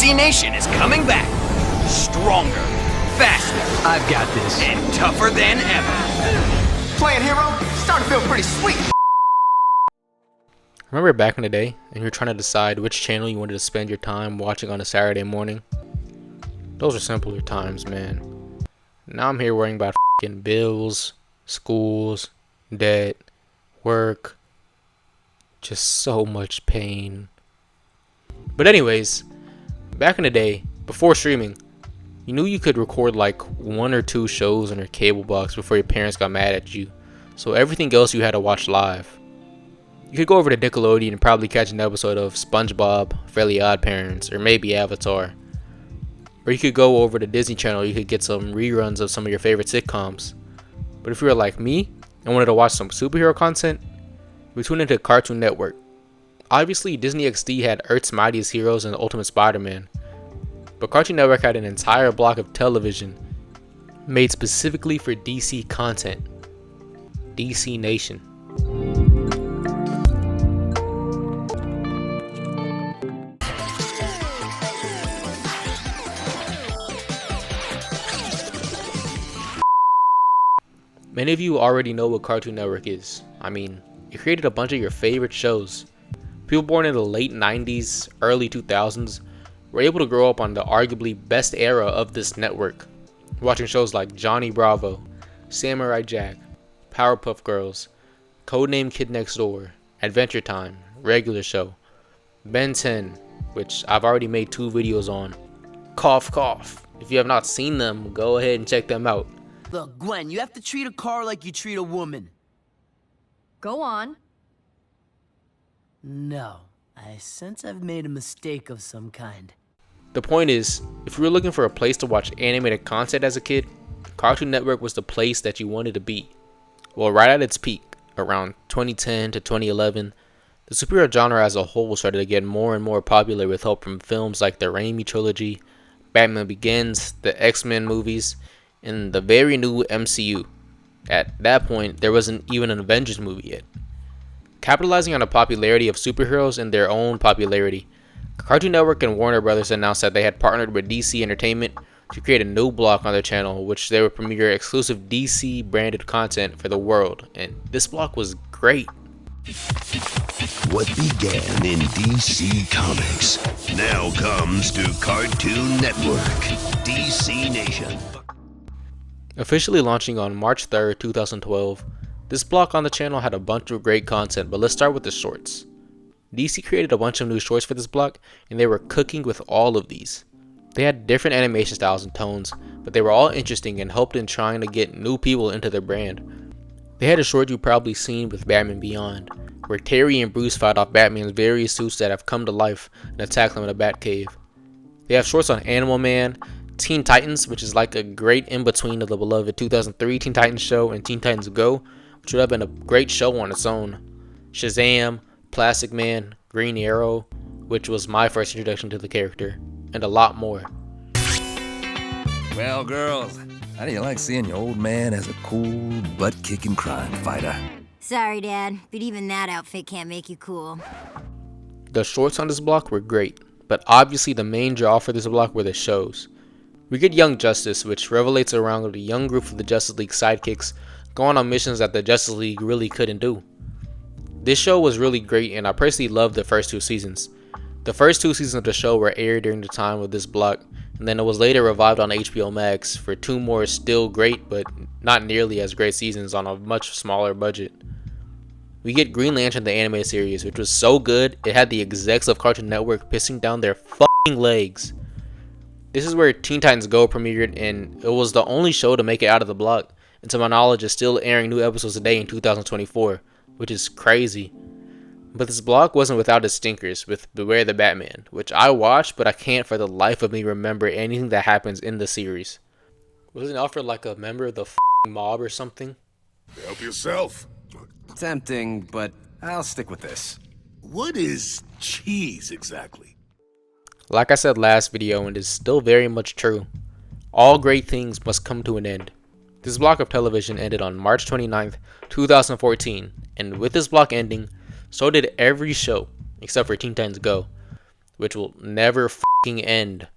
DC Nation is coming back. Stronger, faster, I've got this. and tougher than ever. Playing hero? Starting to feel pretty sweet. Remember back in the day, and you were trying to decide which channel you wanted to spend your time watching on a Saturday morning? Those are simpler times, man. Now I'm here worrying about f***ing bills, schools, debt, work. Just so much pain. But anyways, back in the day, before streaming, you knew you could record like 1 or 2 shows on your cable box before your parents got mad at you. So everything else you had to watch live. You could go over to Nickelodeon and probably catch an episode of SpongeBob, Fairly Odd Parents, or maybe Avatar. Or you could go over to Disney Channel, you could get some reruns of some of your favorite sitcoms. But if you were like me and wanted to watch some superhero content, we tuned into Cartoon Network. Obviously, Disney XD had Earth's Mightiest Heroes and Ultimate Spider-Man. But Cartoon Network had an entire block of television made specifically for DC content. DC Nation. Many of you already know what Cartoon Network is. I mean, it created a bunch of your favorite shows. People born in the late 90s, early 2000s were able to grow up on the arguably best era of this network, watching shows like Johnny Bravo, Samurai Jack, Powerpuff Girls, Codename Kid Next Door, Adventure Time, Regular Show, Ben 10, which I've already made 2 videos on. Cough cough. If you have not seen them, go ahead and check them out. Look, Gwen, you have to treat a car like you treat a woman. Go on. No, I sense I've made a mistake of some kind. The point is, if you were looking for a place to watch animated content as a kid, Cartoon Network was the place that you wanted to be. Well, right at its peak, around 2010 to 2011, the superhero genre as a whole started to get more and more popular with help from films like the Raimi trilogy, Batman Begins, the X-Men movies, and the very new MCU. At that point, there wasn't even an Avengers movie yet. Capitalizing on the popularity of superheroes and their own popularity, Cartoon Network and Warner Brothers announced that they had partnered with DC Entertainment to create a new block on their channel, which they would premiere exclusive DC branded content for the world, and this block was great. What began in DC Comics now comes to Cartoon Network, DC Nation. Officially launching on March 3rd, 2012, this block on the channel had a bunch of great content, but let's start with the shorts. DC created a bunch of new shorts for this block, and they were cooking with all of these. They had different animation styles and tones, but they were all interesting and helped in trying to get new people into their brand. They had a short you've probably seen with Batman Beyond, where Terry and Bruce fight off Batman's various suits that have come to life and attack them in a Batcave. They have shorts on Animal Man, Teen Titans, which is like a great in-between of the beloved 2003 Teen Titans show and Teen Titans Go, which would have been a great show on its own. Shazam, Plastic Man, Green Arrow, which was my first introduction to the character, and a lot more. Well, girls, how do you like seeing your old man as a cool, butt-kicking crime fighter? Sorry, Dad, but even that outfit can't make you cool. The shorts on this block were great, but obviously the main draw for this block were the shows. We get Young Justice, which revolves around a young group of the Justice League sidekicks going on missions that the Justice League really couldn't do. This show was really great, and I personally loved the first 2 seasons. The first 2 seasons of the show were aired during the time of this block, and then it was later revived on HBO Max for 2 more still great but not nearly as great seasons on a much smaller budget. We get Green Lantern the animated series, which was so good it had the execs of Cartoon Network pissing down their fucking legs. This is where Teen Titans Go premiered, and it was the only show to make it out of the block, and to my knowledge is still airing new episodes a day in 2024, which is crazy. But this block wasn't without its stinkers, with Beware the Batman, which I watched, but I can't for the life of me remember anything that happens in the series. Wasn't Alfred like a member of the mob or something? Help yourself. Tempting, but I'll stick with this. What is cheese exactly? Like I said last video, and is still very much true, all great things must come to an end. This block of television ended on March 29th, 2014, and with this block ending, so did every show except for Teen Titans Go. which will never f***ing end.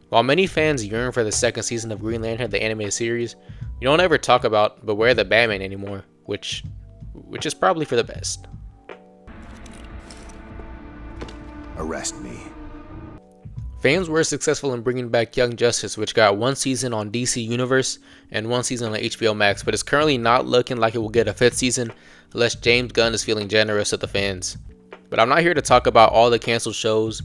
While many fans yearn for the second season of Green Lantern, the animated series, we don't ever talk about Beware the Batman anymore, which is probably for the best. Arrest me. Fans were successful in bringing back Young Justice, which got one season on DC Universe and one season on HBO Max, but it's currently not looking like it will get a fifth season unless James Gunn is feeling generous with the fans. But I'm not here to talk about all the canceled shows,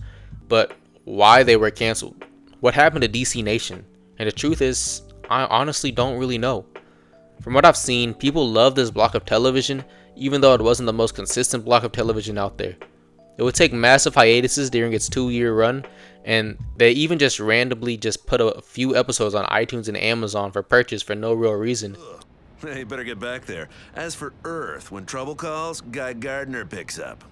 but why they were canceled. What happened to DC Nation? And the truth is, I honestly don't really know. From what I've seen, people love this block of television, even though it wasn't the most consistent block of television out there. It would take massive hiatuses during its 2-year run, and they even just randomly just put a few episodes on iTunes and Amazon for purchase for no real reason. Hey, better get back there. As for Earth, when trouble calls, Guy Gardner picks up.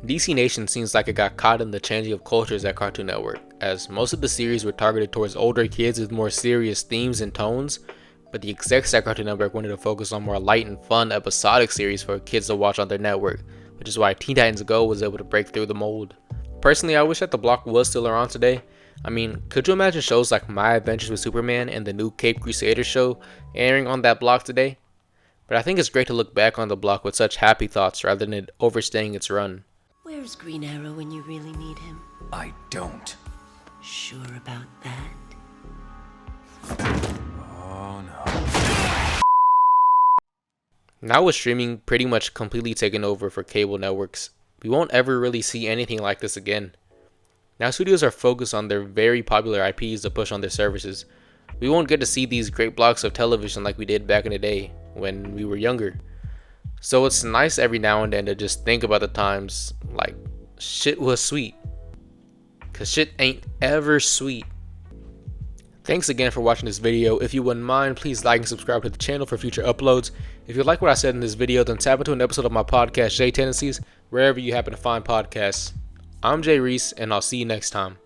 DC Nation seems like it got caught in the changing of cultures at Cartoon Network, as most of the series were targeted towards older kids with more serious themes and tones, but the execs at Cartoon Network wanted to focus on more light and fun episodic series for kids to watch on their network, which is why Teen Titans Go was able to break through the mold. Personally, I wish that the block was still around today. I mean, could you imagine shows like My Adventures with Superman and the new Cape Crusader show airing on that block today? But I think it's great to look back on the block with such happy thoughts rather than it overstaying its run. Where's Green Arrow when you really need him? I don't. Sure about that? Oh no. Now with streaming pretty much completely taken over for cable networks, we won't ever really see anything like this again. Now studios are focused on their very popular IPs to push on their services. We won't get to see these great blocks of television like we did back in the day when we were younger. So it's nice every now and then to just think about the times like shit was sweet. Cause shit ain't ever sweet. Thanks again for watching this video. If you wouldn't mind, please like and subscribe to the channel for future uploads. If you like what I said in this video, then tap into an episode of my podcast, Tendencies, wherever you happen to find podcasts. I'm Jay Reese, and I'll see you next time.